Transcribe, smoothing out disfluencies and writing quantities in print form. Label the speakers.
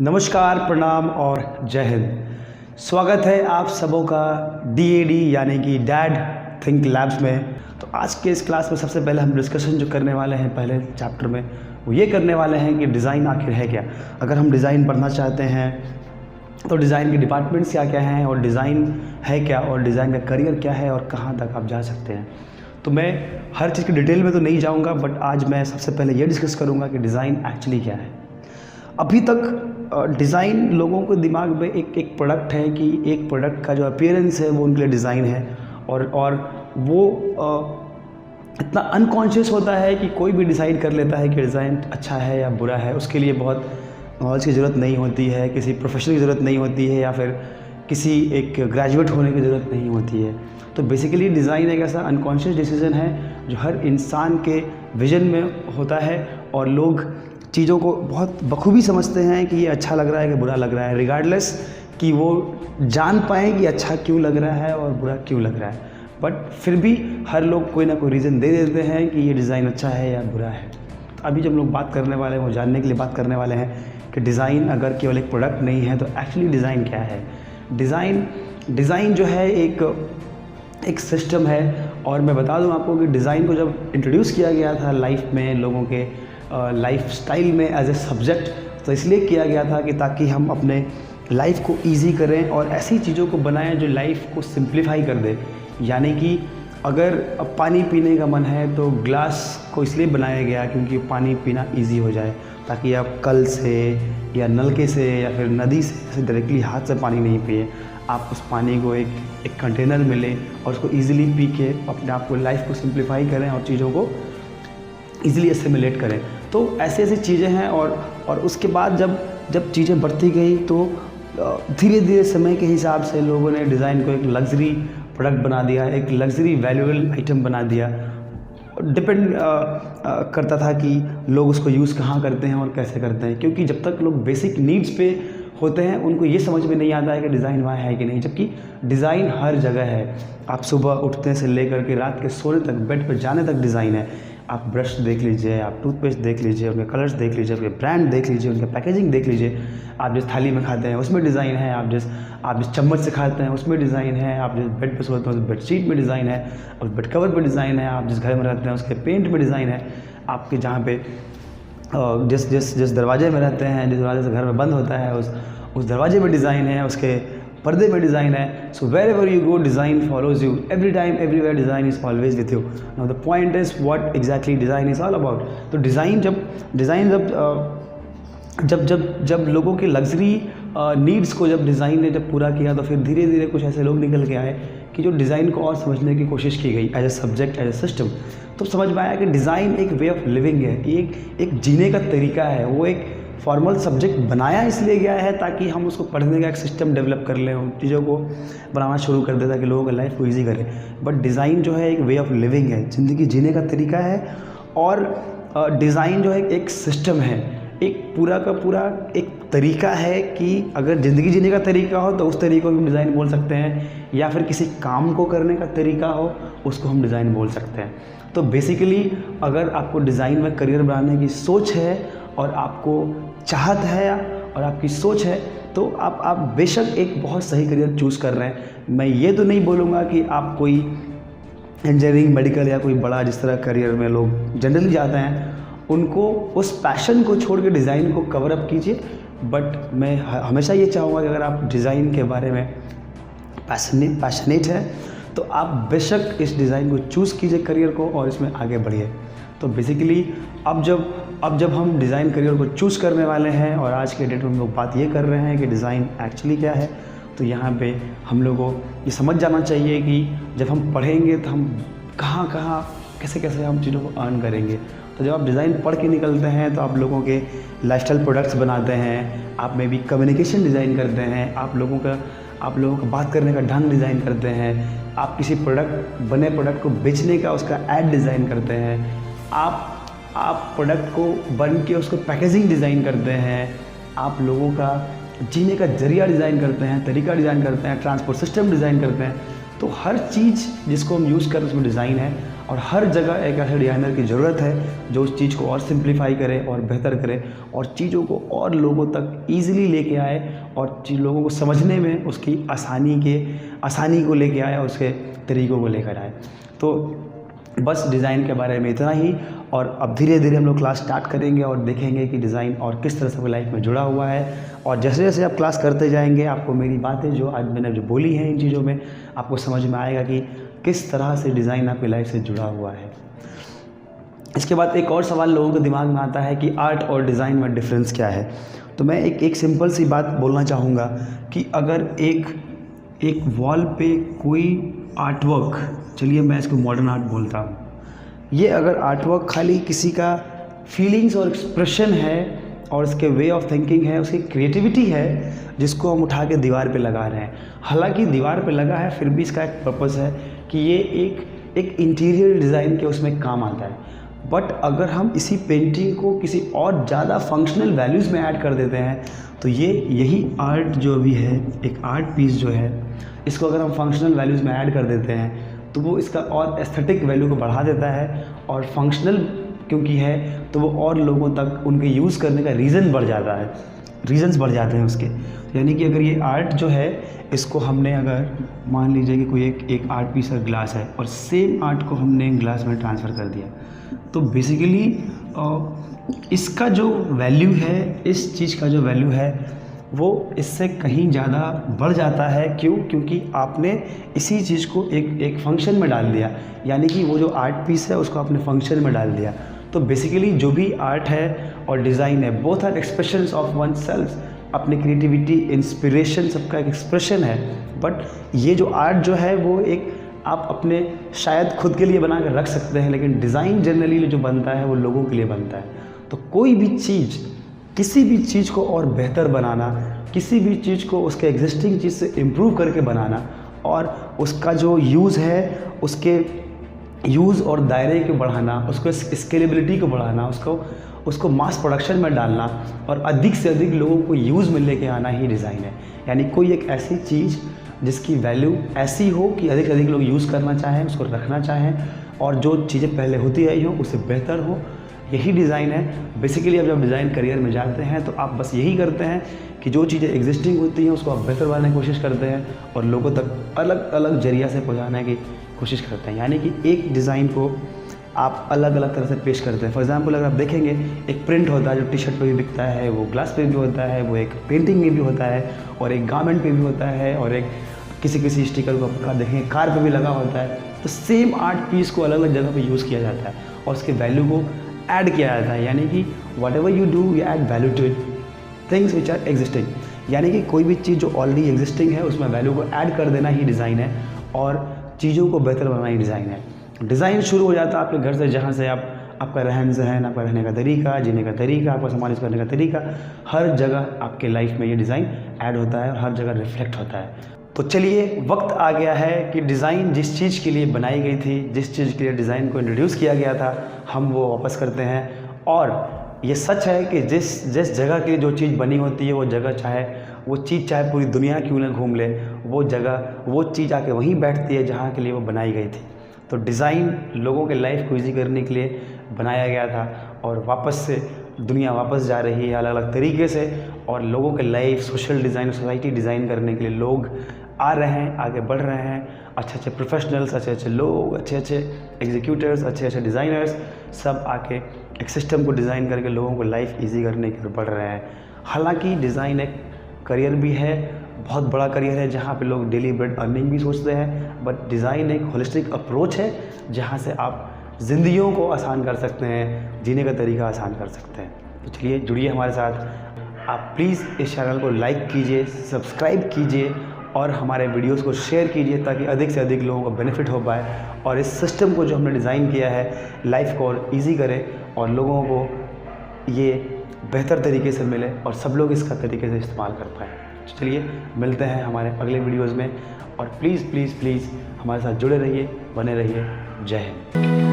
Speaker 1: नमस्कार, प्रणाम और जय हिंद। स्वागत है आप सबों का DAD यानी कि डैड थिंक लैब्स में। तो आज के इस क्लास में सबसे पहले हम डिस्कशन जो करने वाले हैं पहले चैप्टर में वो ये करने वाले हैं कि डिज़ाइन आखिर है क्या। अगर हम डिज़ाइन पढ़ना चाहते हैं तो डिज़ाइन के डिपार्टमेंट्स क्या क्या हैं और डिज़ाइन है क्या और डिज़ाइन का करियर क्या है और कहाँ तक आप जा सकते हैं। तो मैं हर चीज़ की डिटेल में तो नहीं जाऊँगा, बट आज मैं सबसे पहले ये डिस्कस करूँगा कि डिज़ाइन एक्चुअली क्या है। अभी तक डिज़ाइन लोगों के दिमाग में एक प्रोडक्ट है कि एक प्रोडक्ट का जो अपीयरेंस है वो उनके लिए डिज़ाइन है और वो इतना अनकॉन्शियस होता है कि कोई भी डिसाइड कर लेता है कि डिज़ाइन अच्छा है या बुरा है। उसके लिए बहुत नॉलेज की ज़रूरत नहीं होती है, किसी प्रोफेशनल की ज़रूरत नहीं होती है या फिर किसी एक ग्रेजुएट होने की ज़रूरत नहीं होती है। तो बेसिकली डिज़ाइन एक ऐसा अनकॉन्शियस डिसीजन है जो हर इंसान के विजन में होता है और लोग चीज़ों को बहुत बखूबी समझते हैं कि ये अच्छा लग रहा है कि बुरा लग रहा है, रिगार्डलेस कि वो जान पाएँ कि अच्छा क्यों लग रहा है और बुरा क्यों लग रहा है। बट फिर भी हर लोग कोई ना कोई रीज़न दे देते हैं कि ये डिज़ाइन अच्छा है या बुरा है। तो अभी जब लोग बात करने वाले हैं वो जानने के लिए बात करने वाले हैं कि डिज़ाइन अगर केवल एक प्रोडक्ट नहीं है तो एक्चुअली डिज़ाइन क्या है। डिज़ाइन जो है एक सिस्टम है। और मैं बता दूं आपको कि डिज़ाइन को जब इंट्रोड्यूस किया गया था लाइफ में, लोगों के लाइफ स्टाइल में एज ए सब्जेक्ट, तो इसलिए किया गया था कि ताकि हम अपने लाइफ को इजी करें और ऐसी चीज़ों को बनाएं जो लाइफ को सिंप्लीफाई कर दे। यानी कि अगर अब पानी पीने का मन है तो ग्लास को इसलिए बनाया गया क्योंकि पानी पीना इजी हो जाए, ताकि आप कल से या नलके से या फिर नदी से डायरेक्टली हाथ से पानी नहीं पिए। आप उस पानी को एक कंटेनर में लें और उसको ईज़िली पी के अपने आप को लाइफ को सिंप्लीफाई करें और चीज़ों को ईज़िली एसिमिलेट करें। तो ऐसी चीज़ें हैं और उसके बाद जब चीज़ें बढ़ती गई तो धीरे धीरे समय के हिसाब से लोगों ने डिज़ाइन को एक लग्ज़री प्रोडक्ट बना दिया, एक लग्ज़री वैल्यूएबल आइटम बना दिया। डिपेंड करता था कि लोग उसको यूज़ कहाँ करते हैं और कैसे करते हैं, क्योंकि जब तक लोग बेसिक नीड्स पे होते हैं उनको ये समझ में नहीं आता है कि डिज़ाइन वहाँ है कि नहीं, जबकि डिज़ाइन हर जगह है। आप सुबह उठने से लेकर के रात के सोने तक, बेड पर जाने तक डिज़ाइन है। आप ब्रश देख लीजिए, आप टूथपेस्ट देख लीजिए, उनके कलर्स देख लीजिए, उनके ब्रांड देख लीजिए, उनके पैकेजिंग देख लीजिए। आप जिस थाली में खाते हैं उसमें डिज़ाइन है, आप जिस चम्मच से खाते हैं उसमें डिज़ाइन है, आप जिस बेड पर सोते हैं उस बेडशीट में डिज़ाइन है, और बेड कवर पर डिज़ाइन है, आप जिस घर में रहते हैं उसके पेंट में डिज़ाइन है, आपके जहाँ पे जिस दरवाजे में रहते हैं, जिस दरवाजे से घर में बंद होता है उस दरवाजे में डिज़ाइन है, उसके पर्दे में डिज़ाइन है। So wherever you go design follows you, every time everywhere design is always with you. Now the point is what exactly design is all about. तो डिज़ाइन जब लोगों के लग्जरी नीड्स को जब डिज़ाइन ने जब पूरा किया तो फिर धीरे धीरे कुछ ऐसे लोग निकल के आए कि जो डिज़ाइन को और समझने की कोशिश की गई as a subject, as a system. तो समझ में आया कि डिज़ाइन एक वे ऑफ लिविंग है, एक जीने का तरीका है। वो एक फॉर्मल सब्जेक्ट बनाया इसलिए गया है ताकि हम उसको पढ़ने का एक सिस्टम डेवलप कर लें, उन चीज़ों को बनाना शुरू कर दें ताकि लोगों की लाइफ को ईजी करें। बट डिज़ाइन जो है एक वे ऑफ लिविंग है, ज़िंदगी जीने का तरीका है। और डिज़ाइन जो है एक सिस्टम है, एक पूरा का पूरा एक तरीका है कि अगर ज़िंदगी जीने का तरीका हो तो उस तरीके को हम डिज़ाइन बोल सकते हैं, या फिर किसी काम को करने का तरीका हो उसको हम डिज़ाइन बोल सकते हैं। तो बेसिकली अगर आपको डिज़ाइन में करियर बनाने की सोच है और आपको चाहत है और आपकी सोच है तो आप बेशक एक बहुत सही करियर चूज़ कर रहे हैं। मैं ये तो नहीं बोलूँगा कि आप कोई इंजीनियरिंग, मेडिकल या कोई बड़ा जिस तरह करियर में लोग जनरली जाते हैं उनको उस पैशन को छोड़ के डिज़ाइन को कवर अप कीजिए। बट मैं हमेशा ये चाहूँगा कि अगर आप डिज़ाइन के बारे में पैशनेट है तो आप बेशक इस डिज़ाइन को चूज़ कीजिए करियर को और इसमें आगे बढ़िए। तो बेसिकली अब जब हम डिज़ाइन करियर को चूज़ करने वाले हैं और आज के डेट में हम लोग बात ये कर रहे हैं कि डिज़ाइन एक्चुअली क्या है, तो यहाँ पे हम लोगों को ये समझ जाना चाहिए कि जब हम पढ़ेंगे तो हम कहाँ कैसे हम चीज़ों को अर्न करेंगे। तो जब आप डिज़ाइन पढ़ के निकलते हैं तो आप लोगों के लाइफस्टाइल प्रोडक्ट्स बनाते हैं, आप में भी कम्युनिकेशन डिज़ाइन करते हैं, आप लोगों का बात करने का ढंग डिज़ाइन करते हैं, आप किसी बने प्रोडक्ट को बेचने का उसका ऐड डिज़ाइन करते हैं, आप प्रोडक्ट को बन के उसको पैकेजिंग डिज़ाइन करते हैं, आप लोगों का जीने का जरिया डिज़ाइन करते हैं, तरीका डिज़ाइन करते हैं, ट्रांसपोर्ट सिस्टम डिज़ाइन करते हैं। तो हर चीज़ जिसको हम यूज़ कर रहे हैं उसमें डिज़ाइन है। और हर जगह एक ऐसे डिज़ाइनर की ज़रूरत है जो उस चीज़ को और सिंप्लीफाई करे और बेहतर करे और चीज़ों को और लोगों तक ईज़िली लेके आए और लोगों को समझने में उसकी आसानी को लेके आए और उसके तरीक़ों को लेकर आए। तो बस डिज़ाइन के बारे में इतना ही, और अब धीरे धीरे हम लोग क्लास स्टार्ट करेंगे और देखेंगे कि डिज़ाइन और किस तरह से आपकी लाइफ में जुड़ा हुआ है। और जैसे जैसे आप क्लास करते जाएंगे आपको मेरी बातें जो आज मैंने जो बोली हैं इन चीज़ों में आपको समझ में आएगा कि किस तरह से डिज़ाइन आपकी लाइफ से जुड़ा हुआ है। इसके बाद एक और सवाल लोगों के दिमाग में आता है कि आर्ट और डिज़ाइन में डिफरेंस क्या है। तो मैं एक सिंपल सी बात बोलना चाहूँगा कि अगर एक वॉल पे कोई आर्टवर्क, चलिए मैं इसको मॉडर्न आर्ट बोलता हूँ, ये अगर आर्टवर्क खाली किसी का फीलिंग्स और एक्सप्रेशन है और उसके वे ऑफ थिंकिंग है, उसकी क्रिएटिविटी है, जिसको हम उठा के दीवार पे लगा रहे हैं। हालांकि दीवार पे लगा है फिर भी इसका एक पर्पस है कि ये एक इंटीरियर डिज़ाइन के उसमें काम आता है। बट अगर हम इसी पेंटिंग को किसी और ज़्यादा फंक्शनल वैल्यूज़ में ऐड कर देते हैं तो यही आर्ट जो भी है, एक आर्ट पीस जो है, इसको अगर हम फंक्शनल वैल्यूज़ में ऐड कर देते हैं तो वो इसका और एस्थेटिक वैल्यू को बढ़ा देता है, और फंक्शनल क्योंकि है तो वो और लोगों तक उनके यूज़ करने का रीज़न्स बढ़ जाते हैं उसके। यानी कि अगर ये आर्ट जो है इसको हमने अगर मान लीजिए कि कोई एक आर्ट पीस का ग्लास है और सेम आर्ट को हमने ग्लास में ट्रांसफ़र कर दिया, तो बेसिकली इसका जो वैल्यू है, इस चीज़ का जो वैल्यू है वो इससे कहीं ज़्यादा बढ़ जाता है। क्यों? क्योंकि आपने इसी चीज़ को एक फंक्शन में डाल दिया, यानी कि वो जो आर्ट पीस है उसको आपने फंक्शन में डाल दिया। तो बेसिकली जो भी आर्ट है और डिज़ाइन है, both are expressions of one self. अपनी क्रिएटिविटी, इंस्पिरेशन सबका एक एक्सप्रेशन है। बट ये जो आर्ट जो है वो एक आप अपने शायद खुद के लिए बना कर रख सकते हैं, लेकिन डिज़ाइन जनरली जो बनता है वो लोगों के लिए बनता है। तो कोई भी चीज़, किसी भी चीज़ को और बेहतर बनाना, किसी भी चीज़ को उसके एग्जिस्टिंग चीज़ से इम्प्रूव करके बनाना, और उसका जो यूज़ है उसके यूज़ और दायरे को बढ़ाना, उसको स्केलेबिलिटी को बढ़ाना, उसको मास प्रोडक्शन में डालना और अधिक से अधिक लोगों को यूज़ में लेके आना ही डिज़ाइन है। यानी कोई एक ऐसी चीज़ जिसकी वैल्यू ऐसी हो कि अधिक से अधिक लोग यूज़ करना चाहें, उसको रखना चाहें, और जो चीज़ें पहले होती आई हो उससे बेहतर हो, यही डिज़ाइन है। बेसिकली आप जब डिज़ाइन करियर में जाते हैं तो आप बस यही करते हैं कि जो चीज़ें एग्जिस्टिंग होती हैं उसको आप बेहतर बनाने की कोशिश करते हैं और लोगों तक अलग अलग जरिया से पहुंचाने की कोशिश करते हैं। यानी कि एक डिज़ाइन को आप अलग अलग तरह से पेश करते हैं। फॉर एग्जांपल अगर आप देखेंगे, एक प्रिंट होता है जो टी शर्ट पे भी बिकता है, वो ग्लास पे भी होता है, वो एक पेंटिंग में भी होता है, और एक गारमेंट पे भी होता है, और एक किसी स्टिकर को आप देखेंगे कार पे भी लगा होता है। तो सेम आर्ट पीस को अलग अलग जगह पे यूज़ किया जाता है और उसके वैल्यू को ऐड किया जाता है। यानी कि whatever you do you add value to it, things which are existing. यानी कि कोई भी चीज़ जो ऑलरेडी एग्जिस्टिंग है उसमें वैल्यू को ऐड कर देना ही डिज़ाइन है, और चीज़ों को बेहतर बनाना ही डिज़ाइन है। डिज़ाइन शुरू हो जाता है आपके घर से, जहाँ से आपका रहन सहन, आपका रहने का तरीका, जीने का तरीका, आपका सामान यूज़ करने का तरीका, हर जगह आपके लाइफ में ये डिज़ाइन ऐड होता है और हर जगह रिफ्लेक्ट होता है। तो चलिए, वक्त आ गया है कि डिज़ाइन जिस चीज़ के लिए बनाई गई थी, जिस चीज़ के लिए डिज़ाइन को इंट्रोड्यूस किया गया था, हम वो वापस करते हैं। और ये सच है कि जिस जगह के लिए जो चीज़ बनी होती है, वो जगह चाहे पूरी दुनिया क्यों ना घूम ले, वो चीज़ आके वहीं बैठती है जहाँ के लिए वो बनाई गई थी। तो डिज़ाइन लोगों के लाइफ को ईजी करने के लिए बनाया गया था और वापस से दुनिया वापस जा रही है अलग अलग तरीके से, और लोगों के life, social design, society design करने के लिए लोग आ रहे हैं, आगे बढ़ रहे हैं। अच्छे प्रोफेशनल्स, अच्छे लोग, अच्छे एग्जीक्यूटर्स, अच्छे डिज़ाइनर्स सब आके एक सिस्टम को डिज़ाइन करके लोगों को लाइफ इजी करने की ओर बढ़ रहे हैं। हालांकि डिज़ाइन एक करियर भी है, बहुत बड़ा करियर है, जहाँ पे लोग डेली ब्रेड अर्निंग भी सोचते हैं। बट डिज़ाइन एक होलिस्टिक अप्रोच है जहाँ से आप ज़िंदगियों को आसान कर सकते हैं, जीने का तरीका आसान कर सकते हैं। तो चलिए, जुड़िए हमारे साथ। आप प्लीज़ इस चैनल को लाइक कीजिए, सब्सक्राइब कीजिए और हमारे वीडियोस को शेयर कीजिए, ताकि अधिक से अधिक लोगों को बेनिफिट हो पाए और इस सिस्टम को जो हमने डिज़ाइन किया है लाइफ को और ईजी करे और लोगों को ये बेहतर तरीके से मिले और सब लोग इसका तरीके से इस्तेमाल कर पाएँ। चलिए, मिलते हैं हमारे अगले वीडियोज़ में, और प्लीज़ हमारे साथ जुड़े रहिए, बने रहिए। जय हिंद।